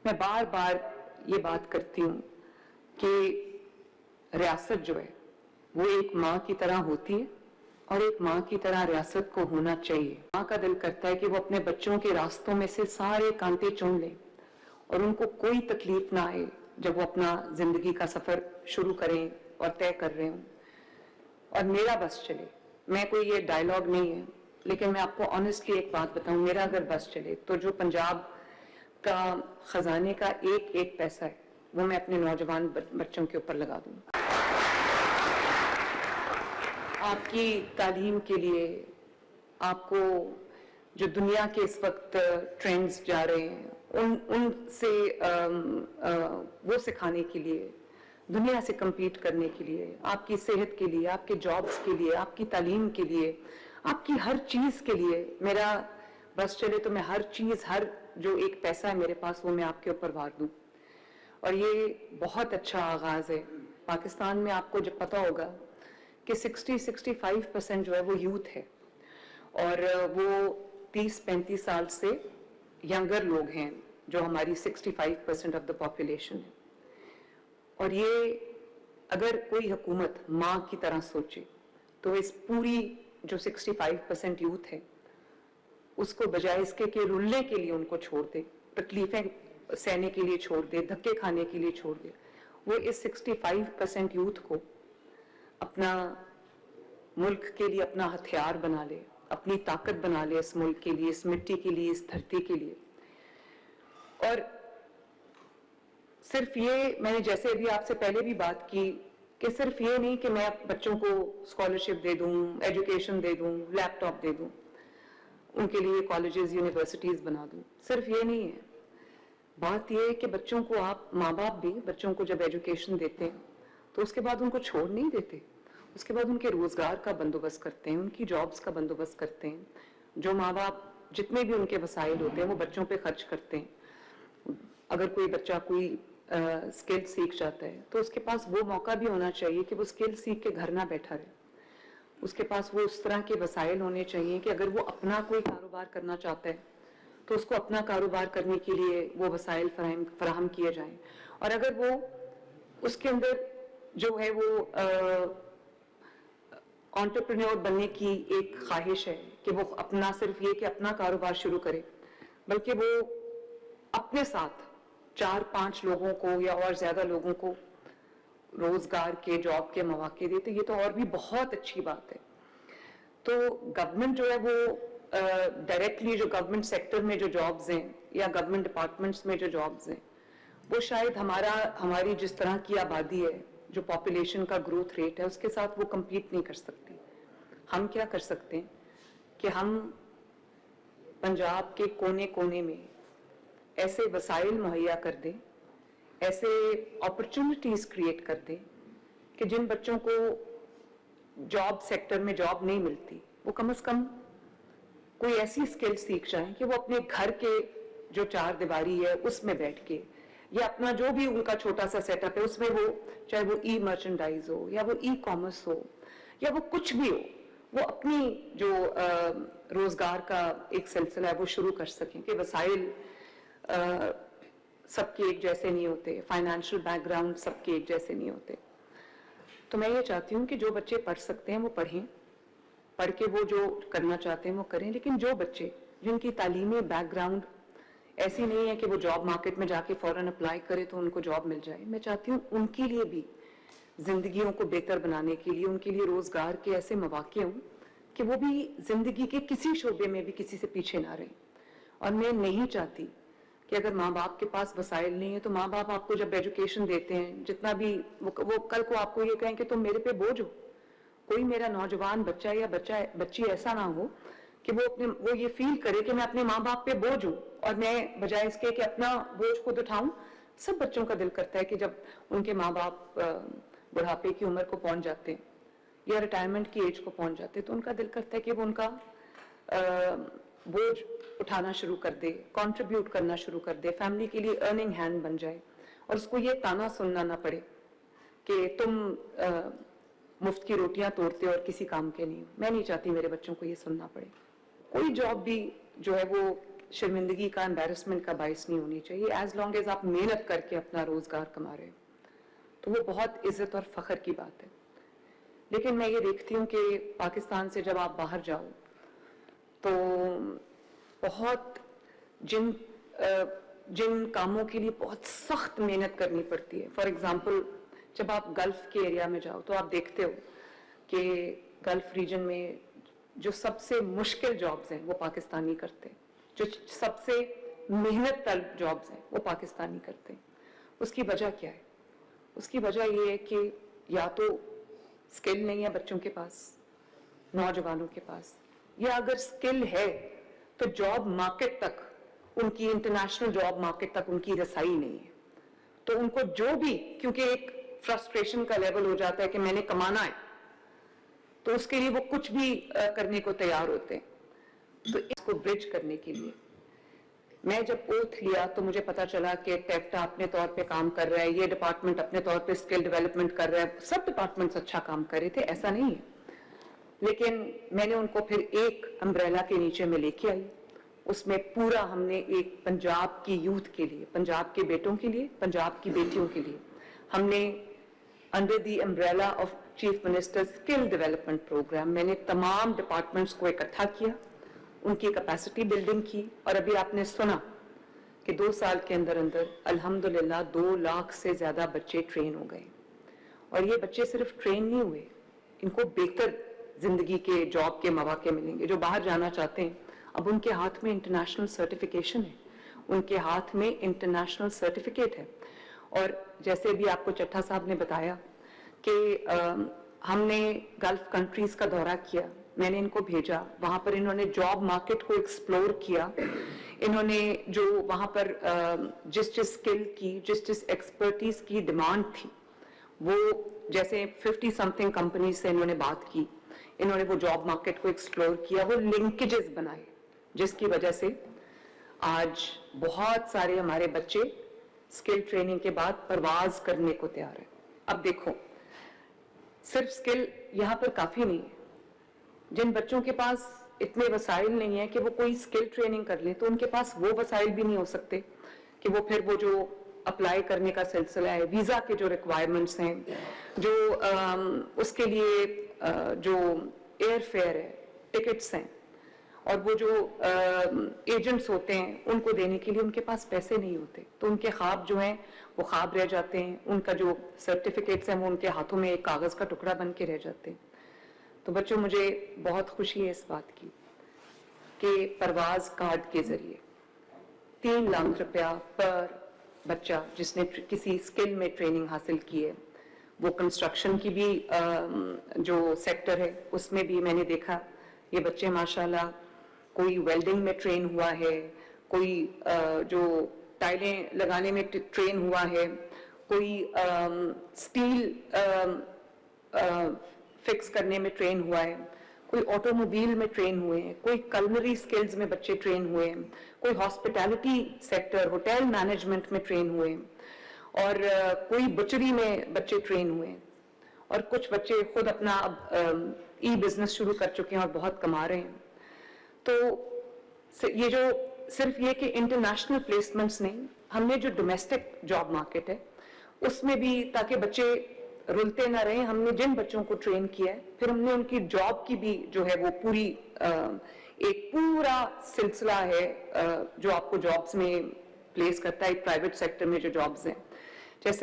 मैं बार बार ये बात करती हूँ कि रियासत जो है वो एक माँ की तरह होती है और एक माँ की तरह रियासत को होना चाहिए। माँ का दिल करता है कि वो अपने बच्चों के रास्तों में से सारे कांटे चुन ले और उनको कोई तकलीफ ना आए जब वो अपना जिंदगी का सफर शुरू करें और तय कर रहे हों और मेरा बस चले। मैं कोई ये डायलॉग नहीं है, लेकिन मैं आपको ऑनेस्टली एक बात बताऊं, मेरा अगर बस चले तो जो पंजाब का खजाने का एक एक पैसा है वो मैं अपने नौजवान बच्चों के ऊपर लगा दूं। आपकी तालीम के लिए, आपको जो दुनिया के इस वक्त ट्रेंड्स जा रहे हैं उनसे वो सिखाने के लिए, दुनिया से compete करने के लिए, आपकी सेहत के लिए, आपके जॉब्स के लिए, आपकी तालीम के लिए, आपकी हर चीज के लिए मेरा बस चले तो मैं हर चीज, हर जो एक पैसा है मेरे पास वो मैं आपके ऊपर वार दूं। और ये बहुत अच्छा आगाज है। पाकिस्तान में आपको जब पता होगा कि 60-65% जो है वो यूथ है और वो 30-35 साल से यंगर लोग हैं जो हमारी 65% ऑफ द पॉपुलेशन है। और ये अगर कोई हुकूमत माँ की तरह सोचे तो इस पूरी जो 65% यूथ है उसको बजाय इसके कि रुलने के लिए उनको छोड़ दे, तकलीफें सहने के लिए छोड़ दे, धक्के खाने के लिए छोड़ दे, वो इस 65% यूथ को अपना मुल्क के लिए अपना हथियार बना ले, अपनी ताकत बना ले इस मुल्क के लिए, इस मिट्टी के लिए, इस धरती के लिए। और सिर्फ ये, मैंने जैसे अभी आपसे पहले भी बात की कि सिर्फ ये नहीं कि मैं बच्चों को स्कॉलरशिप दे दूं, एजुकेशन दे दूं, लैपटॉप दे दूं, उनके लिए कॉलेजेस यूनिवर्सिटीज बना दूं, सिर्फ ये नहीं है। बात यह है कि बच्चों को आप, माँ बाप भी बच्चों को जब एजुकेशन देते हैं तो उसके बाद उनको छोड़ नहीं देते, उसके बाद उनके रोजगार का बंदोबस्त करते हैं, उनकी जॉब्स का बंदोबस्त करते हैं। जो माँ बाप जितने भी उनके वसाइल होते हैं वो बच्चों पे खर्च करते हैं। अगर कोई बच्चा कोई स्किल सीख जाता है तो उसके पास वो मौका भी होना चाहिए कि वो स्किल सीख के घर ना बैठा रहे। उसके पास वो उस तरह के वसाइल होने चाहिए कि अगर वो अपना कोई कारोबार करना चाहता है तो उसको अपना कारोबार करने के लिए वो वसाइल फराहम किए जाएं। और अगर वो उसके अंदर जो है वो एंटरप्रेन्योर बनने की एक ख्वाहिश है कि वो अपना, सिर्फ ये कि अपना कारोबार शुरू करे, बल्कि वो अपने साथ 4-5 लोगों को या और ज्यादा लोगों को रोजगार के, जॉब के मौके देते, ये तो और भी बहुत अच्छी बात है। तो गवर्नमेंट जो है वो डायरेक्टली जो गवर्नमेंट सेक्टर में जो जॉब्स हैं या गवर्नमेंट डिपार्टमेंट्स में जो जॉब्स हैं वो शायद हमारी जिस तरह की आबादी है, जो पॉपुलेशन का ग्रोथ रेट है, उसके साथ वो compete नहीं कर सकती। हम क्या कर सकते हैं कि हम पंजाब के कोने कोने में ऐसे वसाइल मुहैया कर दें, ऐसे अपॉर्चुनिटीज क्रिएट कर दें कि जिन बच्चों को जॉब सेक्टर में जॉब नहीं मिलती वो कम से कम कोई ऐसी स्किल सीख जाएं कि वो अपने घर के जो चार दीवारी है उसमें बैठ के, या अपना जो भी उनका छोटा सा सेटअप है उसमें वो, चाहे वो ई मर्चेंडाइज हो या वो ई कॉमर्स हो या वो कुछ भी हो, वो अपनी जो रोजगार का एक सिलसिला है वो शुरू कर सकें। कि वसाइल सबके एक जैसे नहीं होते, फाइनेंशियल बैकग्राउंड सबके एक जैसे नहीं होते। तो मैं ये चाहती हूँ कि जो बच्चे पढ़ सकते हैं वो पढ़ें, पढ़ के वो जो करना चाहते हैं वो करें, लेकिन जो बच्चे जिनकी तालीमी बैकग्राउंड ऐसी नहीं है कि वो जॉब मार्केट में जाके फौरन अप्लाई करे तो उनको जॉब मिल जाए, मैं चाहती हूँ उनके लिए भी जिंदगियों को बेहतर बनाने के लिए उनके लिए रोजगार के ऐसे मौके हों कि वो भी जिंदगी के किसी शोबे में भी किसी से पीछे ना रहें। और मैं नहीं चाहती कि अगर माँ बाप के पास वसाइल नहीं है तो माँ बाप आपको जब एजुकेशन देते हैं, जितना भी वो कल को आपको ये कहें कि तुम मेरे पे बोझ हो। कोई मेरा नौजवान बच्चा या बच्ची ऐसा ना हो कि वो ये फील करे कि मैं अपने माँ बाप पे बोझ हूँ और मैं बजाय इसके कि अपना बोझ खुद उठाऊं। सब बच्चों का दिल करता है कि जब उनके माँ बाप बुढ़ापे की उम्र को पहुंच जाते हैं या रिटायरमेंट की एज को पहुंच जाते हैं तो उनका दिल करता है कि वो उनका बोझ उठाना शुरू कर दे, कंट्रीब्यूट करना शुरू कर दे, फैमिली के लिए अर्निंग हैंड बन जाए और उसको ये ताना सुनना ना पड़े कि तुम मुफ्त की रोटियां तोड़ते हो और किसी काम के नहीं हो। मैं नहीं चाहती मेरे बच्चों को ये सुनना पड़े। कोई जॉब भी जो है वो शर्मिंदगी का, एम्बेरसमेंट का बायस नहीं होनी चाहिए। एज लॉन्ग एज आप मेहनत करके अपना रोजगार कमा रहे हैं तो वो बहुत इज्जत और फख्र की बात है। लेकिन मैं ये देखती हूँ कि पाकिस्तान से जब आप बाहर जाओ तो बहुत जिन कामों के लिए बहुत सख्त मेहनत करनी पड़ती है, फॉर एग्जांपल जब आप गल्फ के एरिया में जाओ तो आप देखते हो कि गल्फ रीजन में जो सबसे मुश्किल जॉब्स हैं वो पाकिस्तानी करते हैं, जो सबसे मेहनत तलब जॉब्स हैं वो पाकिस्तानी करते हैं। उसकी वजह क्या है? उसकी वजह ये है कि या तो स्किल नहीं है बच्चों के पास, नौजवानों के पास, या अगर स्किल है तो जॉब मार्केट तक उनकी, इंटरनेशनल जॉब मार्केट तक उनकी रसाई नहीं है। तो उनको जो भी, क्योंकि एक फ्रस्ट्रेशन का लेवल हो जाता है कि मैंने कमाना है, तो उसके लिए वो कुछ भी करने को तैयार होते हैं। तो इसको ब्रिज करने के लिए मैं जब ओथ लिया तो मुझे पता चला कि टेफ्टा अपने तौर पे काम कर रहा है, ये डिपार्टमेंट अपने तौर पे स्किल डेवलपमेंट कर रहा है, सब डिपार्टमेंट्स अच्छा काम कर रहे थे, ऐसा नहीं है। लेकिन मैंने उनको फिर एक अम्ब्रेला के नीचे में लेके आई। उसमें पूरा हमने एक पंजाब की यूथ के लिए, पंजाब के बेटों के लिए, पंजाब की बेटियों के लिए हमने under the umbrella of chief minister skill development programme मैंने तमाम डिपार्टमेंट्स को इकट्ठा किया, उनकी कैपेसिटी बिल्डिंग की। और अभी आपने सुना कि 2 साल के अंदर अंदर अल्हम्दुलिल्लाह 2 लाख से ज्यादा बच्चे ट्रेन हो गए। और ये बच्चे सिर्फ ट्रेन नहीं हुए, इनको बेहतर जिंदगी के, जॉब के मौके मिलेंगे। जो बाहर जाना चाहते हैं अब उनके हाथ में इंटरनेशनल सर्टिफिकेशन है, उनके हाथ में इंटरनेशनल सर्टिफिकेट है। और जैसे भी आपको चट्टा साहब ने बताया कि हमने गल्फ कंट्रीज का दौरा किया, मैंने इनको भेजा, वहां पर इन्होंने जॉब मार्केट को एक्सप्लोर किया। इन्होंने जो वहां पर जिस स्किल की, जिस एक्सपर्टीज की डिमांड थी, वो जैसे 50 समथिंग कंपनी से इन्होंने बात की, इन्होंने वो जॉब मार्केट को एक्सप्लोर किया, वो लिंकेजेस बनाए, जिसकी वजह से आज बहुत सारे हमारे बच्चे स्किल ट्रेनिंग के बाद परवाज करने को तैयार है। अब देखो, सिर्फ स्किल यहाँ पर काफी नहीं है। जिन बच्चों के पास इतने वसाइल नहीं है कि वो कोई स्किल ट्रेनिंग कर ले, तो उनके पास वो वसाइल भी नहीं हो सकते कि वो फिर वो जो अप्लाई करने का सिलसिला है, वीजा के जो रिक्वायरमेंट्स हैं, जो उसके लिए जो एयर फेयर है, टिकट्स हैं, और वो जो एजेंट्स होते हैं उनको देने के लिए उनके पास पैसे नहीं होते, तो उनके ख्वाब जो हैं वो ख्वाब रह जाते हैं। उनका जो सर्टिफिकेट्स हैं वो उनके हाथों में एक कागज का टुकड़ा बन के रह जाते हैं। तो बच्चों, मुझे बहुत खुशी है इस बात की कि परवाज कार्ड के जरिए 3 लाख रुपया पर बच्चा जिसने किसी स्किल में ट्रेनिंग हासिल की है, वो कंस्ट्रक्शन की भी जो सेक्टर है उसमें भी मैंने देखा ये बच्चे माशाल्लाह, कोई वेल्डिंग में ट्रेन हुआ है, कोई जो टाइलें लगाने में ट्रेन हुआ है, कोई स्टील फिक्स करने में ट्रेन हुआ है, कोई ऑटोमोबाइल में ट्रेन हुए हैं, कोई कलनरी स्किल्स में बच्चे ट्रेन हुए हैं, कोई हॉस्पिटैलिटी सेक्टर, होटल मैनेजमेंट में ट्रेन हुए हैं, और कोई बुचरी में बच्चे ट्रेन हुए हैं, और कुछ बच्चे खुद अपना अब ई बिजनेस शुरू कर चुके हैं और बहुत कमा रहे हैं। तो ये जो सिर्फ ये कि इंटरनेशनल प्लेसमेंट्स नहीं, हमने जो डोमेस्टिक जॉब मार्केट है उसमें भी, ताकि बच्चे रुलते ना रहे, हमने जिन बच्चों को ट्रेन किया है फिर हमने उनकी जॉब की भी जो है वो पूरी एक पूरा सिलसिला है जो आपको जॉब्स में प्लेस करता है। प्राइवेट सेक्टर में जो जॉब्स हैं